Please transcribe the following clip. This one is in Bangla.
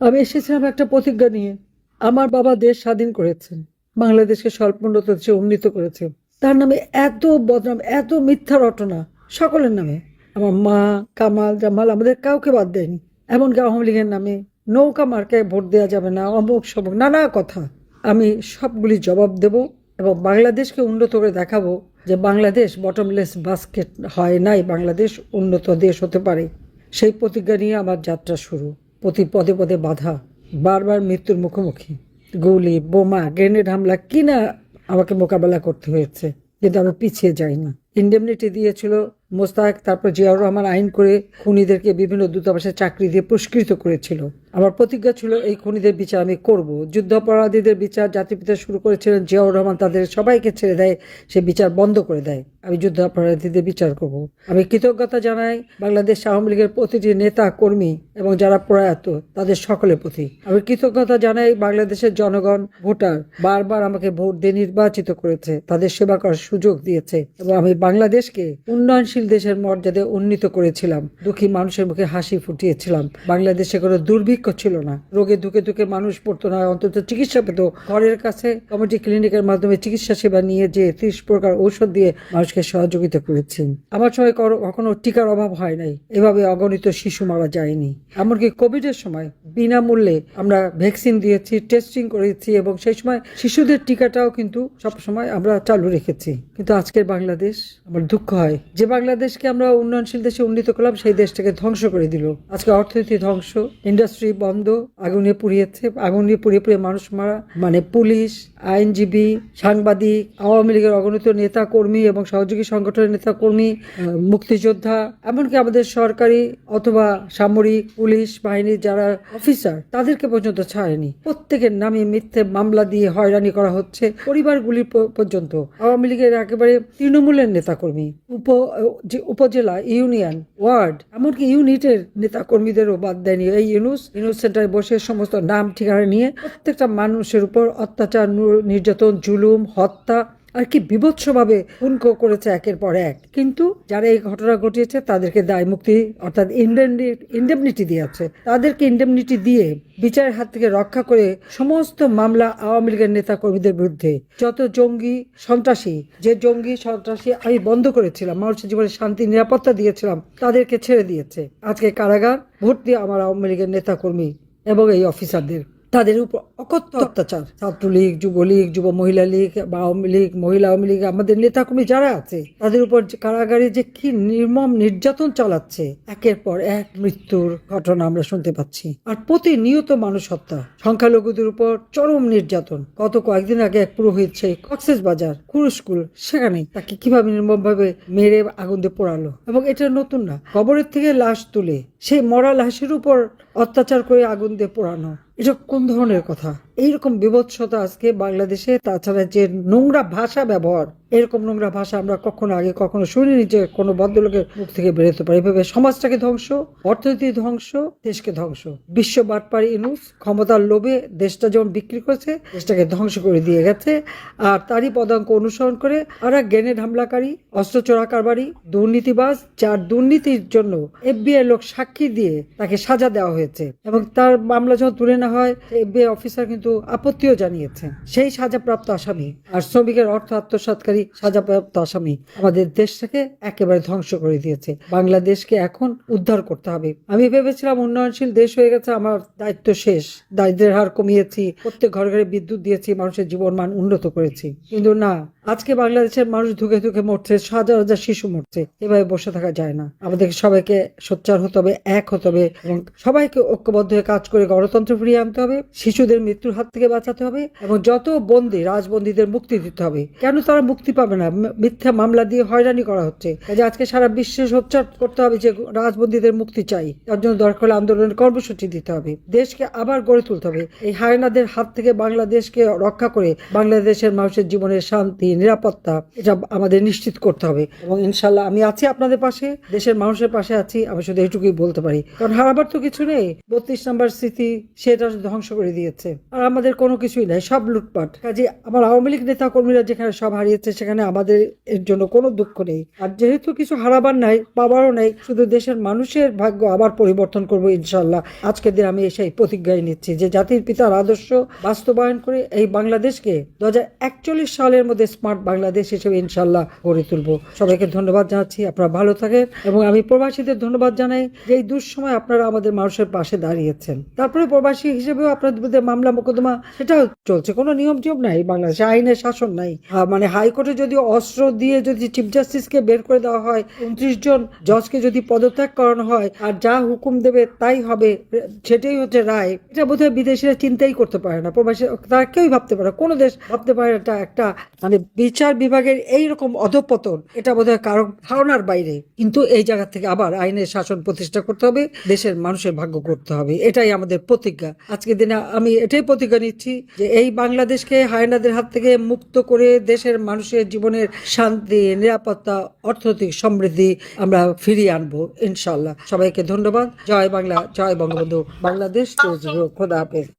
আমি এসেছিলাম একটা প্রতিজ্ঞা নিয়ে। আমার বাবা দেশ স্বাধীন করেছেন, বাংলাদেশকে স্বল্পোন্নত দেশে উন্নীত করেছে। তার নামে এত বদনাম, এত মিথ্যা রটনা সকলের নামে। আমার মা, কামাল, জামাল আমাদের কাউকে বাদ দেয়নি। এমনকি আওয়ামী লীগের নামে নৌকা মার্কায় ভোট দেওয়া যাবে না, অমুক সমুক নানা কথা। আমি সবগুলি জবাব দেব এবং বাংলাদেশকে উন্নত করে দেখাবো যে বাংলাদেশ বটমলেস বাস্কেট হয় নাই, বাংলাদেশ উন্নত দেশ হতে পারে। সেই প্রতিজ্ঞা নিয়ে আমার যাত্রা শুরু। প্রতি পদে পদে বাধা, বারবার মৃত্যুর মুখোমুখি, গুলি, বোমা, গ্রেনেড হামলা কিনা আমাকে মোকাবেলা করতে হয়েছে, কিন্তু আমি পিছিয়ে যাইনি। ইন্ডেমনিটি দিয়েছিল মোস্তাক, তারপর জিয়াউর রহমান আইন করে খুনিদেরকে বিভিন্ন দূতাবাসে চাকরি দিয়ে পুরস্কৃত করেছিল। আমার প্রতিজ্ঞা ছিল এই খুনিদের বিচার আমি করব। যুদ্ধাপরাধীদের বিচার জাতিপিতা শুরু করেছিলেন জিয়াউর রহমান, তাদের সবাইকে ছেড়ে দেয়, সে বিচার বন্ধ করে দেয়। আমি যুদ্ধাপরাধীদের বিচার করব। আমি কৃতজ্ঞতা জানাই বাংলাদেশ আওয়ামী লীগের প্রতিটি নেতা কর্মী এবং যারা প্রয়াত তাদের সকলের প্রতি। আমি কৃতজ্ঞতা জানাই বাংলাদেশের জনগণ, ভোটার বারবার আমাকে ভোট দিয়ে নির্বাচিত করেছে, তাদের সেবা করার সুযোগ দিয়েছে এবং আমি বাংলাদেশকে উন্নয়নশীল দেশের মর্যাদায় উন্নীত করেছিলাম। দুঃখী মানুষের মুখে হাসি ফুটিয়েছিলাম। বাংলাদেশে কোনো দুর্ভিক্ষ ছিল না, রোগে ধুকে ধুকে মানুষ পড়তো না, অন্তত চিকিৎসা পেত। ঘরের কাছে কমিউনিটি ক্লিনিকের মাধ্যমে চিকিৎসা সেবা নিয়ে যে 30 প্রকার ঔষধ দিয়ে মানুষকে সহযোগিতা করেছি। আমার সময় কখনো টিকার অভাব হয় নাই, এভাবে অগণিত শিশু মারা যায়নি। এমনকি কোভিডের সময় বিনামূল্যে আমরা ভ্যাকসিন দিয়েছি, টেস্টিং করেছি এবং সেই সময় শিশুদের টিকাটাও কিন্তু সবসময় আমরা চালু রেখেছি। কিন্তু আজকের বাংলাদেশ, আমার দুঃখ হয় যে বাংলাদেশকে আমরা উন্নয়নশীল দেশে উন্নীত করলাম, সেই দেশটাকে ধ্বংস করে দিল। আজকে অর্থনীতি ধ্বংস, ইন্ডাস্ট্রি বন্ধ, আগুনে পুড়িয়েছে, আগুনে পুড়িয়ে পুড়িয়ে মানুষ মারা, মানে পুলিশ, আইনজীবী, সাংবাদিক, আওয়ামী লীগের অগণিত নেতা কর্মী এবং সহযোগী সংগঠনের নেতা কর্মী, মুক্তিযোদ্ধা, এমনকি আমাদের সরকারি অথবা সামরিক পুলিশ বাহিনীর যারা অফিসার, তাদেরকে পর্যন্ত ছাড়েনি। প্রত্যেকের নামে মিথ্যে মামলা দিয়ে হয়রানি করা হচ্ছে, পরিবারগুলি পর্যন্ত। আওয়ামী লীগের একেবারে তৃণমূলের নেতাকর্মী, উপজেলা, ইউনিয়ন, ওয়ার্ড, এমনকি ইউনিটের নেতাকর্মীদেরও বাদ দেয়নি। এই ইউনুস সেন্টারে বসে সমস্ত নাম ঠিকানা নিয়ে প্রত্যেকটা মানুষের উপর অত্যাচার, নির্যাতন, জুলুম, হত্যা আর কি বিভৎসভাবে খুন করেছে একের পর এক। কিন্তু যারা এই ঘটনা ঘটিয়েছে তাদেরকে দায় মুক্তি অর্থাৎ ইন্ডেমনিটি দিয়েছে। তাদেরকে ইন্ডেমনিটি দিয়ে বিচারের হাত থেকে রক্ষা করে সমস্ত মামলা আওয়ামী লীগের নেতা কর্মীদের বিরুদ্ধে, যত জঙ্গি সন্ত্রাসী, যে জঙ্গি সন্ত্রাসী আমি বন্ধ করেছিলাম, মানুষের জীবনে শান্তি নিরাপত্তা দিয়েছিলাম, তাদেরকে ছেড়ে দিয়েছে। আজকে কারাগার ভর্তি আমার আওয়ামী লীগের নেতা কর্মী এবং এই অফিসারদের। তাদের উপর অকথ্য অত্যাচার, ছাত্রলীগ, যুবলীগ, যুব মহিলা লীগ, আওয়ামী লীগ, মহিলা আওয়ামী লীগ, আমাদের নেতাকর্মী যারা আছে তাদের উপর কারাগারে যে কি নির্মম নির্যাতন চালাচ্ছে, একের পর এক মৃত্যুর ঘটনা আমরা শুনতে পাচ্ছি। আর প্রতিনিয়ত মানুষ হত্যা, সংখ্যালঘুদের উপর চরম নির্যাতন। কয়েকদিন আগে এক পুরোহিত সেই কক্সবাজার কুরুস্কুল, সেখানে তাকে কিভাবে নির্মমভাবে মেরে আগুন দিয়ে পোড়ালো। এবং এটা নতুন না, কবরের থেকে লাশ তুলে সেই মরা লাশের উপর অত্যাচার করে আগুন দিয়ে পোড়ানো, এটা কোন ধরনের কথা? এইরকম বিভৎসতা আজকে বাংলাদেশে। তাছাড়া যে নোংরা ভাষা ব্যবহার, এরকম নোংরা ভাষা আমরা কখনো শুনিনি যে কোনো ভদ্রলোকের মুখ থেকে বেরোতে পারে। এভাবে সমাজটাকে ধ্বংস, অর্থনীতি ধ্বংস, দেশকে ধ্বংস। বিশ্ব বাটপার ইউনুস ক্ষমতার লোভে দেশটা যেমন বিক্রি করেছে, দেশটাকে ধ্বংস করে দিয়ে গেছে। আর তারই পদাঙ্ক অনুসরণ করে আর এক গ্রেনেড হামলাকারী, অস্ত্র চোরা কারবারি, দুর্নীতিবাজ, যার দুর্নীতির জন্য FBI লোক সাক্ষী দিয়ে তাকে সাজা দেওয়া হয়েছে এবং তার মামলা যখন তুলে না হয়, FBI অফিসার কিন্তু আপত্তিও জানিয়েছে। সেই সাজাপ্রাপ্ত আসামি আর শ্রমিকের অর্থ আত্মসাৎকারী সাজাপ্রাপ্ত আসামি আমাদের দেশটাকে একেবারে ধ্বংস করে দিয়েছে। বাংলাদেশকে এখন উদ্ধার করতে হবে। আমি ভেবেছিলাম উন্নয়নশীল দেশ হয়ে গেছে, আমার দায়িত্ব শেষ, দারিদ্রের হার কমিয়েছি, প্রত্যেক ঘরে ঘরে বিদ্যুৎ দিয়েছি, মানুষের জীবন মান উন্নত করেছি। কিন্তু না, আজকে বাংলাদেশের মানুষ ধুকে ধুকে মরছে, হাজার হাজার শিশু মরছে। এভাবে বসে থাকা যায় না। আমাদেরকে সবাইকে সোচ্চার হতে হবে, এক হতে হবে এবং সবাইকে ঐক্যবদ্ধ হয়ে কাজ করে গণতন্ত্র ফিরিয়ে আনতে হবে। শিশুদের মৃত্যুর হাত থেকে বাঁচাতে হবে এবং যত বন্দী, রাজবন্দীদের মুক্তি দিতে হবে। কেন তারা মুক্তি পাবে না? মিথ্যা মামলা দিয়ে হয়রানি করা হচ্ছে। কাজে আজকে সারা বিশ্বে সোচ্চার করতে হবে যে রাজবন্দীদের মুক্তি চাই। তার জন্য দরকার হলে আন্দোলনের কর্মসূচি দিতে হবে। দেশকে আবার গড়ে তুলতে হবে। এই হায়নাদের হাত থেকে বাংলাদেশকে রক্ষা করে বাংলাদেশের মানুষের জীবনের শান্তি, নিরাপত্তা এটা আমাদের নিশ্চিত করতে হবে এবং ইনশাল্লাহ আমি আছি আপনাদের পাশে, দেশের মানুষের পাশে আছি। আমি শুধু এইটুকুই বলতে পারি, কারণ হারাবার তো কিছু নেই। 32 নম্বর স্মৃতি সেটা ধ্বংস করে দিয়েছে, আর আমাদের কোনো কিছুই নাই, সব লুটপাট। কাজে আমার আওয়ামী লীগ নেতা কর্মীরা যেখানে সব হারিয়েছে সেখানে আমাদের এর জন্য কোনো দুঃখ নেই। আর যেহেতু কিছু হারাবার নাই, পাওয়ারও নেই, শুধু দেশের মানুষের ভাগ্য আবার পরিবর্তন করবো ইনশাল্লাহ। আজকের দিন আমি সেই প্রতিজ্ঞায় নিচ্ছি যে জাতির পিতার আদর্শ বাস্তবায়ন করে এই বাংলাদেশকে 2041 সালের মধ্যে স্মার্ট বাংলাদেশ হিসেবে ইনশাল্লাহ গড়ে তুলবো। সবাইকে ধন্যবাদ জানাচ্ছি, আপনারা ভালো থাকেন এবং আমি প্রবাসীদের ধন্যবাদ জানাই যে এই দুঃসময় আপনারা আমাদের মানুষের পাশে দাঁড়িয়েছেন। তারপরে প্রবাসী হিসেবেও আপনাদের বিরুদ্ধে মামলা মোকদ্দমা সেটাও চলছে, কোনো নিয়ম টিয়ম নাই বাংলাদেশে, আইনের শাসন নাই। মানে হাইকোর্টে যদি অস্ত্র দিয়ে যদি চিফ জাস্টিসকে বের করে দেওয়া হয়, 29 জন জজকে যদি পদত্যাগ করানো হয় আর যা হুকুম দেবে তাই হবে, সেটাই হচ্ছে রায়, এটা বোধহয় বিদেশিরা চিন্তাই করতে পারে না, প্রবাসী তারা কেউই ভাবতে পারে, কোনো দেশ ভাবতে পারে এটা একটা মানে বিচার বিভাগের এইরকম অধঃপতন, এটা বোধহয় কারো ধারণার বাইরে। কিন্তু এই জায়গা থেকে আবার আইনের শাসন প্রতিষ্ঠা করতে হবে, দেশের মানুষের ভাগ্য করতে হবে, এটাই আমাদের প্রতিজ্ঞা। আজকের দিনে আমি এটাই প্রতিজ্ঞা নিচ্ছি যে এই বাংলাদেশকে হায়নাদের হাত থেকে মুক্ত করে দেশের মানুষের জীবনের শান্তি, নিরাপত্তা, অর্থনৈতিক সমৃদ্ধি আমরা ফিরিয়ে আনবো ইনশাল্লাহ। সবাইকে ধন্যবাদ। জয় বাংলা, জয় বঙ্গবন্ধু, বাংলাদেশ খোদা হাফেজ।